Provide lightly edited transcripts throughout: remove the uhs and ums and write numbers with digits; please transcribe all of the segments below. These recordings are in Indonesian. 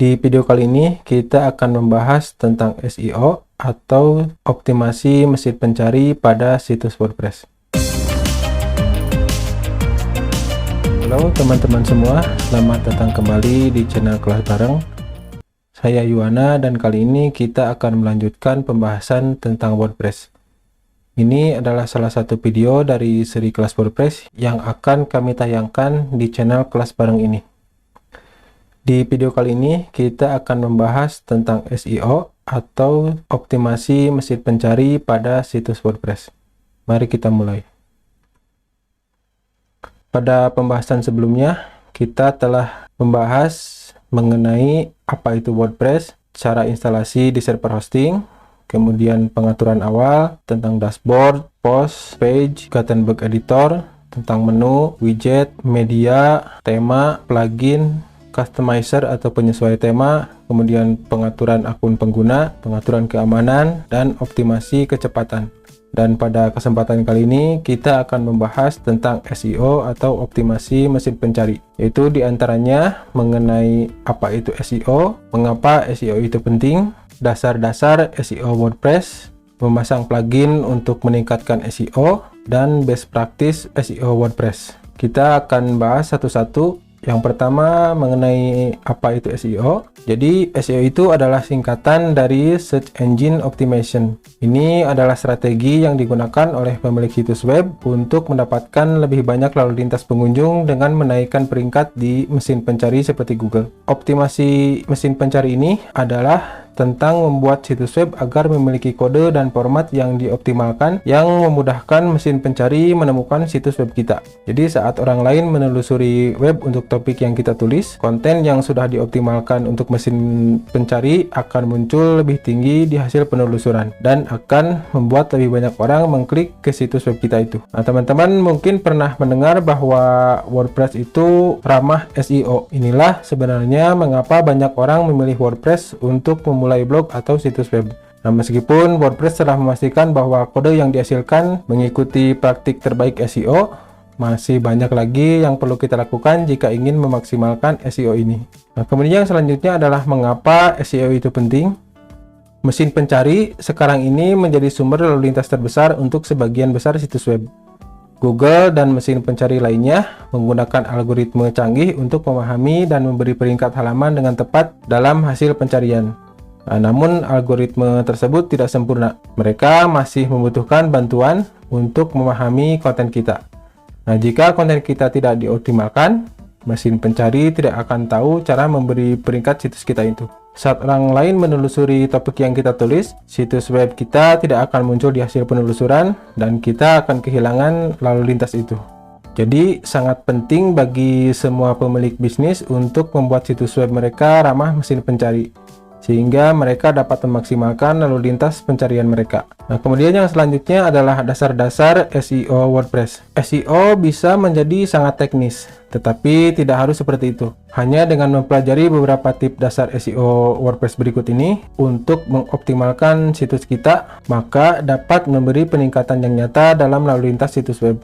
Di video kali ini kita akan membahas tentang SEO atau optimasi mesin pencari pada situs WordPress. Halo teman-teman semua, selamat datang kembali di channel Kelas Bareng. Saya Yuwana dan kali ini kita akan melanjutkan pembahasan tentang WordPress. Ini adalah salah satu video dari seri Kelas WordPress yang akan kami tayangkan di channel Kelas Bareng ini. Di video kali ini kita akan membahas tentang SEO atau optimasi mesin pencari pada situs WordPress. Mari kita mulai. Pada pembahasan sebelumnya kita telah membahas mengenai apa itu WordPress, cara instalasi di server hosting, kemudian pengaturan awal tentang dashboard, post, page, Gutenberg editor, tentang menu, widget, media, tema, plugin, customizer atau penyesuai tema, kemudian pengaturan akun pengguna, pengaturan keamanan, dan optimasi kecepatan. Dan pada kesempatan kali ini kita akan membahas tentang SEO atau optimasi mesin pencari, yaitu diantaranya mengenai apa itu SEO, mengapa SEO itu penting, dasar-dasar SEO WordPress, memasang plugin untuk meningkatkan SEO, dan best practice SEO WordPress. Kita akan bahas satu-satu. Yang pertama mengenai apa itu SEO. Jadi SEO itu adalah singkatan dari Search Engine Optimization. Ini adalah strategi yang digunakan oleh pemilik situs web untuk mendapatkan lebih banyak lalu lintas pengunjung dengan menaikkan peringkat di mesin pencari seperti Google. Optimasi mesin pencari ini adalah tentang membuat situs web agar memiliki kode dan format yang dioptimalkan yang memudahkan mesin pencari menemukan situs web kita. Jadi saat orang lain menelusuri web untuk topik yang kita tulis, konten yang sudah dioptimalkan untuk mesin pencari akan muncul lebih tinggi di hasil penelusuran dan akan membuat lebih banyak orang mengklik ke situs web kita itu. Nah, teman-teman mungkin pernah mendengar bahwa WordPress itu ramah SEO. Inilah sebenarnya mengapa banyak orang memilih WordPress untuk memulai blog atau situs web. Nah, meskipun WordPress telah memastikan bahwa kode yang dihasilkan mengikuti praktik terbaik SEO, masih banyak lagi yang perlu kita lakukan jika ingin memaksimalkan SEO ini. Nah, kemudian yang selanjutnya adalah mengapa SEO itu penting. Mesin pencari sekarang ini menjadi sumber lalu lintas terbesar untuk sebagian besar situs web. Google dan mesin pencari lainnya menggunakan algoritma canggih untuk memahami dan memberi peringkat halaman dengan tepat dalam hasil pencarian. Nah, namun algoritma tersebut tidak sempurna. Mereka masih membutuhkan bantuan untuk memahami konten kita. Nah, jika konten kita tidak dioptimalkan, mesin pencari tidak akan tahu cara memberi peringkat situs kita itu. Saat orang lain menelusuri topik yang kita tulis, situs web kita tidak akan muncul di hasil penelusuran dan kita akan kehilangan lalu lintas itu. Jadi sangat penting bagi semua pemilik bisnis untuk membuat situs web mereka ramah mesin pencari, sehingga mereka dapat memaksimalkan lalu lintas pencarian mereka. Nah, kemudian yang selanjutnya adalah dasar-dasar SEO WordPress. SEO bisa menjadi sangat teknis, tetapi tidak harus seperti itu. Hanya dengan mempelajari beberapa tips dasar SEO WordPress berikut ini untuk mengoptimalkan situs kita, maka dapat memberi peningkatan yang nyata dalam lalu lintas situs web.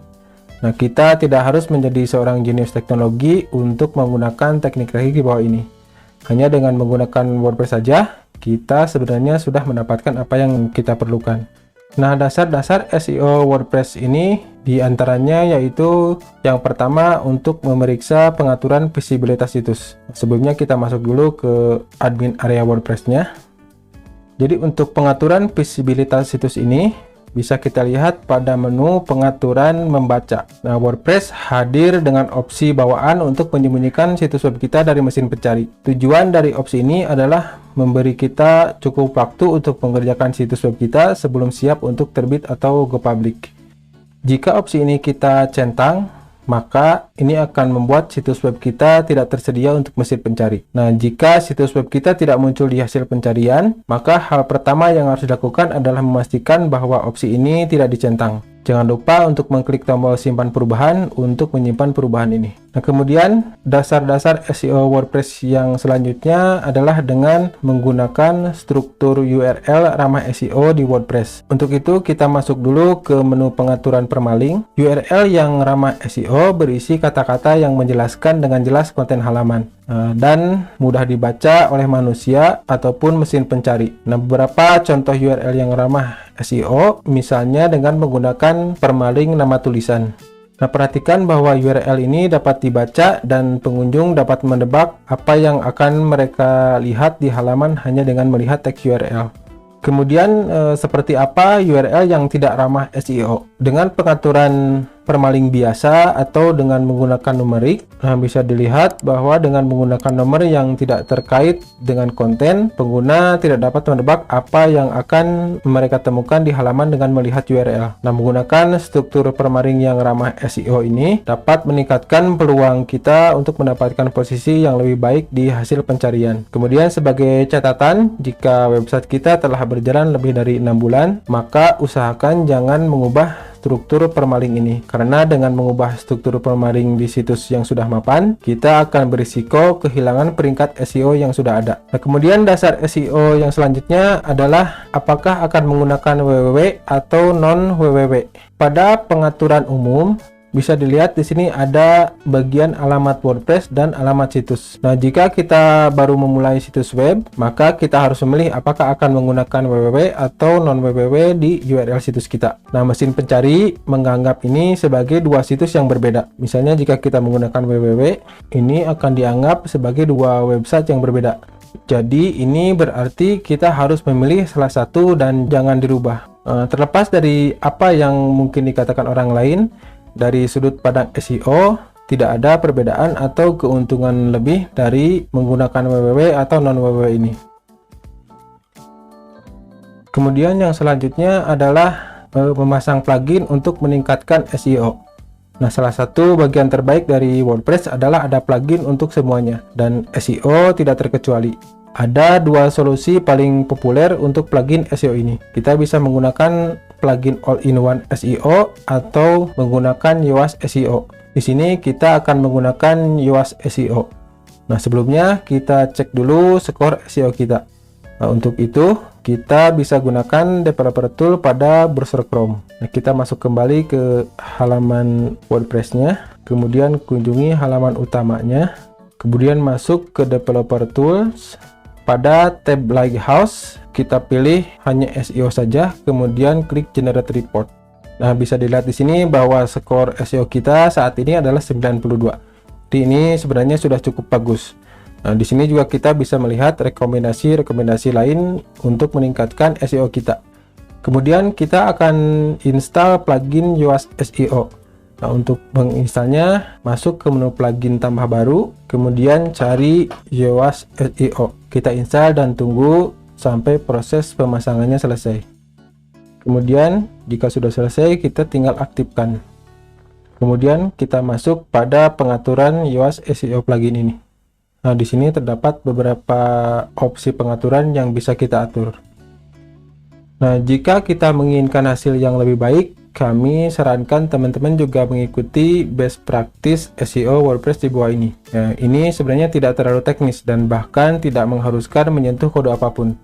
Nah, kita tidak harus menjadi seorang jenius teknologi untuk menggunakan teknik-teknik di bawah ini. Hanya dengan menggunakan WordPress saja, kita sebenarnya sudah mendapatkan apa yang kita perlukan. Nah, dasar-dasar SEO WordPress ini diantaranya yaitu yang pertama untuk memeriksa pengaturan visibilitas situs. Sebelumnya kita masuk dulu ke admin area WordPress-nya. Jadi untuk pengaturan visibilitas situs ini bisa kita lihat pada menu pengaturan membaca. Nah, WordPress hadir dengan opsi bawaan untuk menyembunyikan situs web kita dari mesin pencari. Tujuan dari opsi ini adalah memberi kita cukup waktu untuk mengerjakan situs web kita sebelum siap untuk terbit atau go public. Jika opsi ini kita centang, maka ini akan membuat situs web kita tidak tersedia untuk mesin pencari. Nah, jika situs web kita tidak muncul di hasil pencarian, maka hal pertama yang harus dilakukan adalah memastikan bahwa opsi ini tidak dicentang. Jangan lupa untuk mengklik tombol simpan perubahan untuk menyimpan perubahan ini. Nah, kemudian dasar-dasar SEO WordPress yang selanjutnya adalah dengan menggunakan struktur URL ramah SEO di WordPress. Untuk itu kita masuk dulu ke menu pengaturan permalink. URL yang ramah SEO berisi kata-kata yang menjelaskan dengan jelas konten halaman. dan mudah dibaca oleh manusia ataupun mesin pencari. Nah, beberapa contoh URL yang ramah SEO, misalnya dengan menggunakan permaling nama tulisan. Nah, perhatikan bahwa URL ini dapat dibaca dan pengunjung dapat menebak apa yang akan mereka lihat di halaman hanya dengan melihat teks URL. Kemudian, seperti apa URL yang tidak ramah SEO? Dengan pengaturan permaling biasa atau dengan menggunakan numerik, bisa dilihat bahwa dengan menggunakan nomor yang tidak terkait dengan konten, pengguna tidak dapat menebak apa yang akan mereka temukan di halaman dengan melihat URL. Nah, menggunakan struktur permaling yang ramah SEO ini dapat meningkatkan peluang kita untuk mendapatkan posisi yang lebih baik di hasil pencarian. Kemudian, sebagai catatan, jika website kita telah berjalan lebih dari 6 bulan, maka usahakan jangan mengubah struktur permaling ini, karena dengan mengubah struktur permaling di situs yang sudah mapan, kita akan berisiko kehilangan peringkat SEO yang sudah ada. Nah, kemudian dasar SEO yang selanjutnya adalah apakah akan menggunakan www atau non www. Pada pengaturan umum, bisa dilihat di sini ada bagian alamat WordPress dan alamat situs. Nah, jika kita baru memulai situs web, maka kita harus memilih apakah akan menggunakan www atau non www di URL situs kita. Nah, mesin pencari menganggap ini sebagai dua situs yang berbeda. Misalnya jika kita menggunakan www, ini akan dianggap sebagai dua website yang berbeda. Jadi ini berarti kita harus memilih salah satu dan jangan dirubah. Terlepas dari apa yang mungkin dikatakan orang lain, dari sudut pandang SEO, tidak ada perbedaan atau keuntungan lebih dari menggunakan www atau non www ini. Kemudian yang selanjutnya adalah memasang plugin untuk meningkatkan SEO. Nah, salah satu bagian terbaik dari WordPress adalah ada plugin untuk semuanya, dan SEO tidak terkecuali. Ada dua solusi paling populer untuk plugin SEO ini. Kita bisa menggunakan plugin all-in-one SEO atau menggunakan Yoast SEO. Di sini kita akan menggunakan Yoast SEO. Nah, sebelumnya kita cek dulu skor SEO kita. Nah, untuk itu kita bisa gunakan developer tool pada browser Chrome. Nah, kita masuk kembali ke halaman WordPress-nya, kemudian kunjungi halaman utamanya, kemudian masuk ke developer tools. Pada tab Lighthouse, kita pilih hanya SEO saja, kemudian klik Generate Report. Nah, bisa dilihat di sini bahwa skor SEO kita saat ini adalah 92. Ini sebenarnya sudah cukup bagus. Nah, di sini juga kita bisa melihat rekomendasi-rekomendasi lain untuk meningkatkan SEO kita. Kemudian kita akan install plugin Yoast SEO. Nah, untuk menginstalnya, masuk ke menu plugin tambah baru, kemudian cari Yoast SEO. Kita install dan tunggu sampai proses pemasangannya selesai. Kemudian, jika sudah selesai, kita tinggal aktifkan. Kemudian, kita masuk pada pengaturan Yoast SEO plugin ini. Nah, di sini terdapat beberapa opsi pengaturan yang bisa kita atur. Nah, jika kita menginginkan hasil yang lebih baik, kami sarankan teman-teman juga mengikuti best practice SEO WordPress di bawah ini. Nah, ini sebenarnya tidak terlalu teknis dan bahkan tidak mengharuskan menyentuh kode apapun.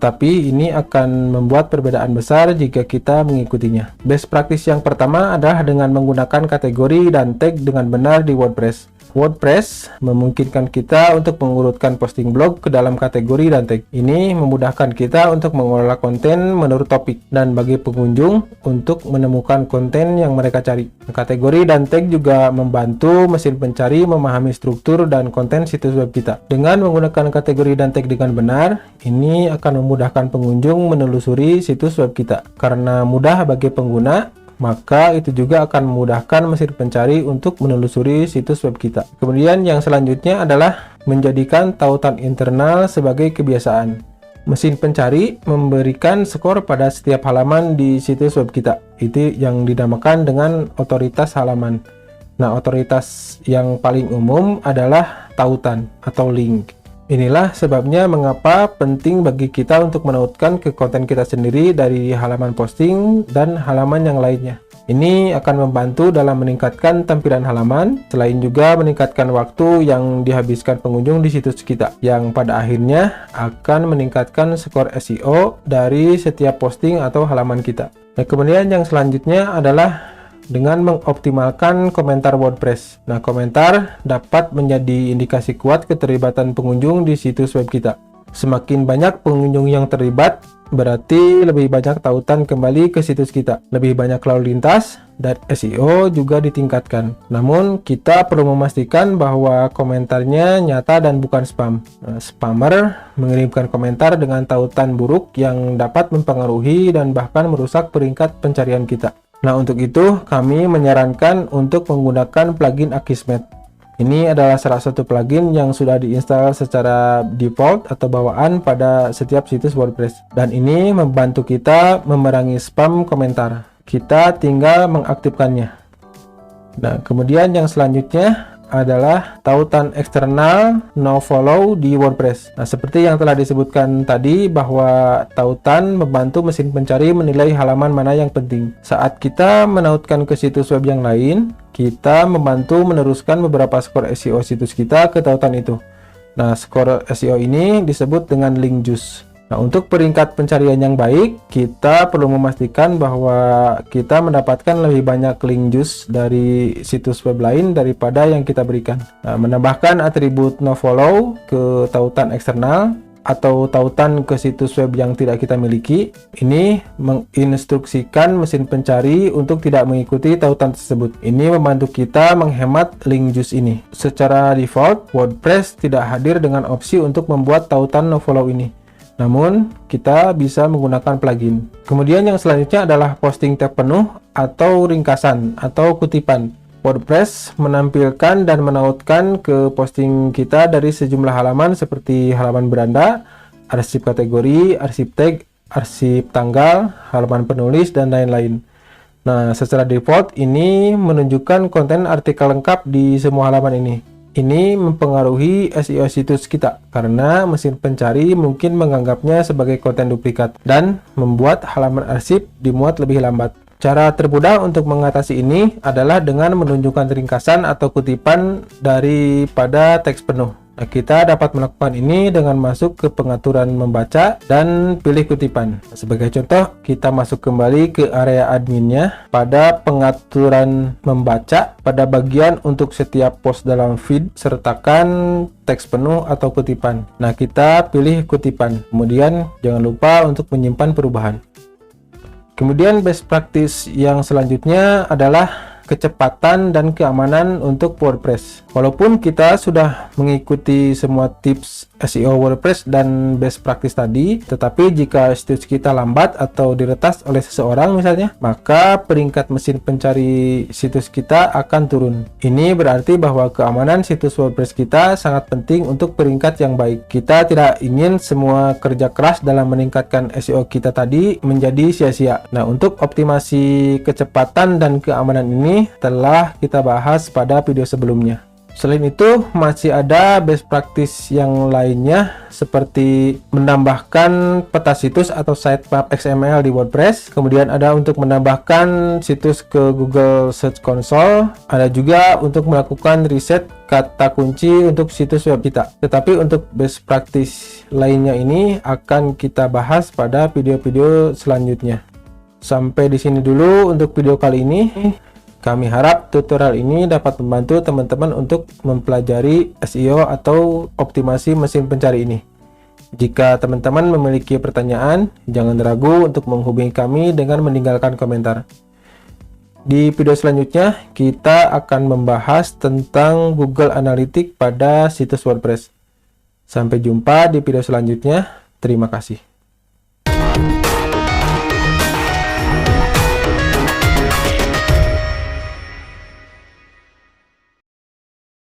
Tapi ini akan membuat perbedaan besar jika kita mengikutinya. Best practice yang pertama adalah dengan menggunakan kategori dan tag dengan benar di WordPress. WordPress memungkinkan kita untuk mengurutkan posting blog ke dalam kategori dan tag. Ini memudahkan kita untuk mengelola konten menurut topik dan bagi pengunjung untuk menemukan konten yang mereka cari. Kategori dan tag juga membantu mesin pencari memahami struktur dan konten situs web kita. Dengan menggunakan kategori dan tag dengan benar, ini akan memudahkan pengunjung menelusuri situs web kita. Karena mudah bagi pengguna, maka itu juga akan memudahkan mesin pencari untuk menelusuri situs web kita. Kemudian yang selanjutnya adalah menjadikan tautan internal sebagai kebiasaan. Mesin pencari memberikan skor pada setiap halaman di situs web kita. Itu yang dinamakan dengan otoritas halaman. Nah, otoritas yang paling umum adalah tautan atau link. Inilah sebabnya mengapa penting bagi kita untuk menautkan ke konten kita sendiri dari halaman posting dan halaman yang lainnya. Ini akan membantu dalam meningkatkan tampilan halaman, selain juga meningkatkan waktu yang dihabiskan pengunjung di situs kita, yang pada akhirnya akan meningkatkan skor SEO dari setiap posting atau halaman kita. Nah, kemudian yang selanjutnya adalah dengan mengoptimalkan komentar WordPress. Nah, komentar dapat menjadi indikasi kuat keterlibatan pengunjung di situs web kita. Semakin banyak pengunjung yang terlibat, berarti lebih banyak tautan kembali ke situs kita, lebih banyak lalu lintas, dan SEO juga ditingkatkan. Namun, kita perlu memastikan bahwa komentarnya nyata dan bukan spam. Nah, spammer mengirimkan komentar dengan tautan buruk yang dapat mempengaruhi dan bahkan merusak peringkat pencarian kita. Nah, untuk itu kami menyarankan untuk menggunakan plugin Akismet. Ini adalah salah satu plugin yang sudah diinstal secara default atau bawaan pada setiap situs WordPress. Dan ini membantu kita memerangi spam komentar. Kita tinggal mengaktifkannya. Nah, kemudian yang selanjutnya adalah tautan eksternal nofollow di WordPress. Nah, seperti yang telah disebutkan tadi bahwa tautan membantu mesin pencari menilai halaman mana yang penting. Saat kita menautkan ke situs web yang lain, kita membantu meneruskan beberapa skor SEO situs kita ke tautan itu. Nah, skor SEO ini disebut dengan link juice. Nah, untuk peringkat pencarian yang baik, kita perlu memastikan bahwa kita mendapatkan lebih banyak link juice dari situs web lain daripada yang kita berikan. Nah, menambahkan atribut nofollow ke tautan eksternal atau tautan ke situs web yang tidak kita miliki, ini menginstruksikan mesin pencari untuk tidak mengikuti tautan tersebut. Ini membantu kita menghemat link juice ini. Secara default, WordPress tidak hadir dengan opsi untuk membuat tautan nofollow ini. Namun, kita bisa menggunakan plugin. Kemudian yang selanjutnya adalah posting tag penuh atau ringkasan atau kutipan. WordPress menampilkan dan menautkan ke posting kita dari sejumlah halaman seperti halaman beranda, arsip kategori, arsip tag, arsip tanggal, halaman penulis, dan lain-lain. Nah, secara default ini menunjukkan konten artikel lengkap di semua halaman ini. Ini mempengaruhi SEO situs kita karena mesin pencari mungkin menganggapnya sebagai konten duplikat dan membuat halaman arsip dimuat lebih lambat. Cara termudah untuk mengatasi ini adalah dengan menunjukkan ringkasan atau kutipan daripada teks penuh. Nah, kita dapat melakukan ini dengan masuk ke pengaturan membaca dan pilih kutipan. Sebagai contoh, kita masuk kembali ke area adminnya. Pada pengaturan membaca, pada bagian untuk setiap post dalam feed, sertakan teks penuh atau kutipan. Nah, kita pilih kutipan. Kemudian, jangan lupa untuk menyimpan perubahan. Kemudian, best practice yang selanjutnya adalah kecepatan dan keamanan untuk WordPress. Walaupun kita sudah mengikuti semua tips SEO WordPress dan best practice tadi, tetapi jika situs kita lambat atau diretas oleh seseorang misalnya, maka peringkat mesin pencari situs kita akan turun. Ini berarti bahwa keamanan situs WordPress kita sangat penting untuk peringkat yang baik. Kita tidak ingin semua kerja keras dalam meningkatkan SEO kita tadi menjadi sia-sia. Nah, untuk optimasi kecepatan dan keamanan ini telah kita bahas pada video sebelumnya. Selain itu, masih ada best practice yang lainnya seperti menambahkan peta situs atau sitemap XML di WordPress. Kemudian ada untuk menambahkan situs ke Google Search Console. Ada juga untuk melakukan reset kata kunci untuk situs web kita. Tetapi untuk best practice lainnya ini akan kita bahas pada video-video selanjutnya. Sampai di sini dulu untuk video kali ini. Kami harap tutorial ini dapat membantu teman-teman untuk mempelajari SEO atau optimasi mesin pencari ini. Jika teman-teman memiliki pertanyaan, jangan ragu untuk menghubungi kami dengan meninggalkan komentar. Di video selanjutnya, kita akan membahas tentang Google Analytics pada situs WordPress. Sampai jumpa di video selanjutnya. Terima kasih.